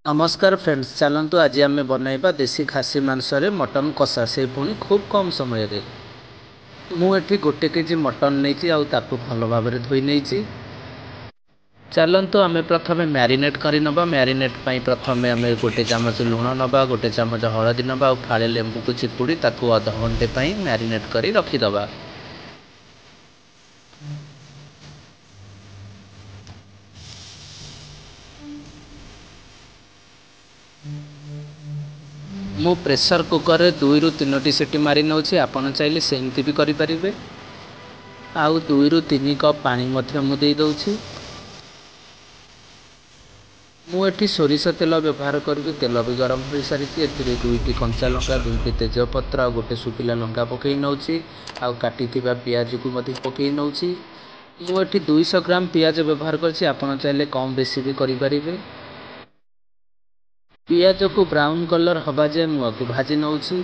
नमस्कार फ्रेंड्स, चलतु आज आम बनइबा देसी खासी मांस रे मटन कषा से पुणी खूब कम समय रे। मुझे गोटे केजी मटन नहीं आउ भल भाव धोई नहीं। चलतु आम प्रथम मैरिनेट कर नवा। मैरिनेट प्रथम आम गोटे चामच लुण नवा, गोटे चामच हलदी नवा, फाड़े लेंबू को चिपुड़ी ताकू अध घंटे मैरिनेट कर रखीदे। मु प्रेशर कुकर रे 2 ରୁ 3टी सीटी मारी नौछि। आपण चाहिले सेमती भी करि परिबे। आउ 2 ରୁ 3 कप पानी मध्य मु देई दउछि। मु एठी सोरिष तेल व्यवहार करिबे। तेल भी गरम हो सारी एथिरे 2टी कंचा लंका, 2टी तेजपत्र आ गोटे सुखिला लंका पकई नौछि। आउ काटिथिबा पियाज को मध्य पकई नौछि। मु एठी 200 ग्राम पियाज व्यवहार करछि। आपण चाहिले कम बेसी भी करि परिबे। पियाज को ब्राउन कलर हवा जाए मुझे भाजी नौछि।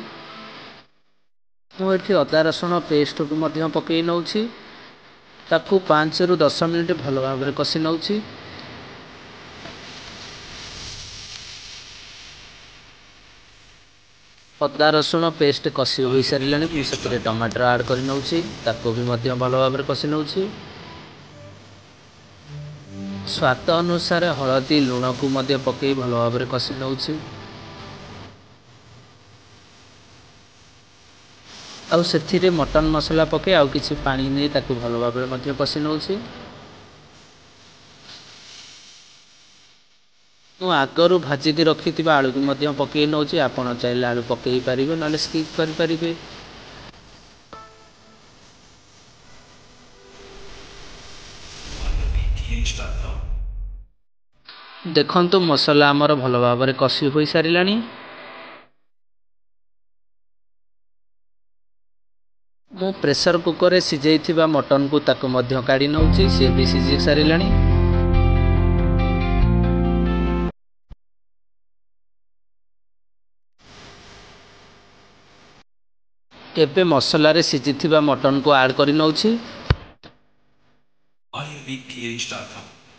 मुझे अदा रसुण पेस्ट को मध्य पकई नौछि। ताकू 5 ରୁ 10 मिनिट भल भाव कषि नौछि। अदा रसुण पेस्ट कषि हो सारे मुझे टमाटर आड कर नौछि। ताकू भी मध्य भल भाव कषि नौछि। स्वाद अनुसार हलदी लुण को मध्य पकई भल भाव कषि नौछि। आउ से मटन मसला पके आउ किछि पानी नहीं ताकू भल भाव मध्य कषि नौछि। मु आगरू भाजिकी रखि आलू को मध्य पकई नौछि। आपण चाहिले आलू पकई पारिबे नले स्किप करि परिबे। देखंतु मसला आमर भल भाव कषि हो सारिलानी। मु प्रेशर कुकर रे सिझेइथिबा मटन को ताकू मध्य काढी नौछि। से भी सिझी सारिलानी। एबे मसला रे सिझिथिबा मटन को ऐड करि नौछि।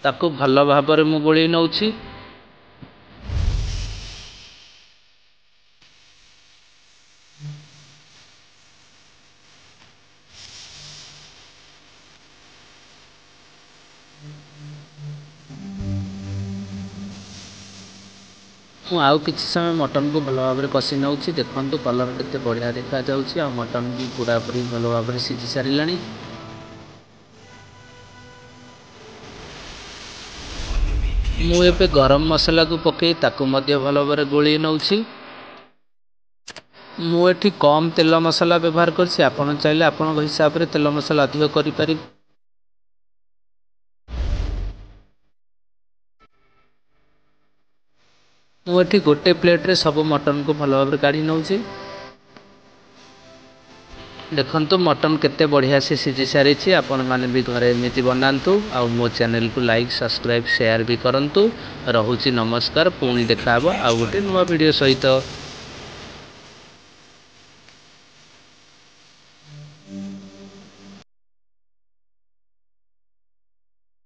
ताकू भल भाव मु गोळेई नौछि। मु आउ किछि समय मटन को भल भाव कषि नौछि। देखंतु कलर केते बढ़िया देखा जाउछि आ मटन भी पूरा पूरी भल भाव सिझी सारिलानी। मु एबे गरम मसला को पकई ताकू मध्य भल भाव गोळेई नौछि। मु एठी कम तेल मसला व्यवहार करछि। आपण चाहिले आपण हिसाब रे तेल मसला अधिक करि परिबे। मु एठी गोटे प्लेट रे सब मटन को भल भाव काढी नौछि। देखंतु मटन केते बढ़िया से सिझी सारी। आपण माने भी घरे एमिति बनांतु। आ मो चैनल को लाइक सब्सक्राइब शेयर भी करंतु। रहूची नमस्कार। पुणी देखा आउ गोटे नुआ वीडियो सहित।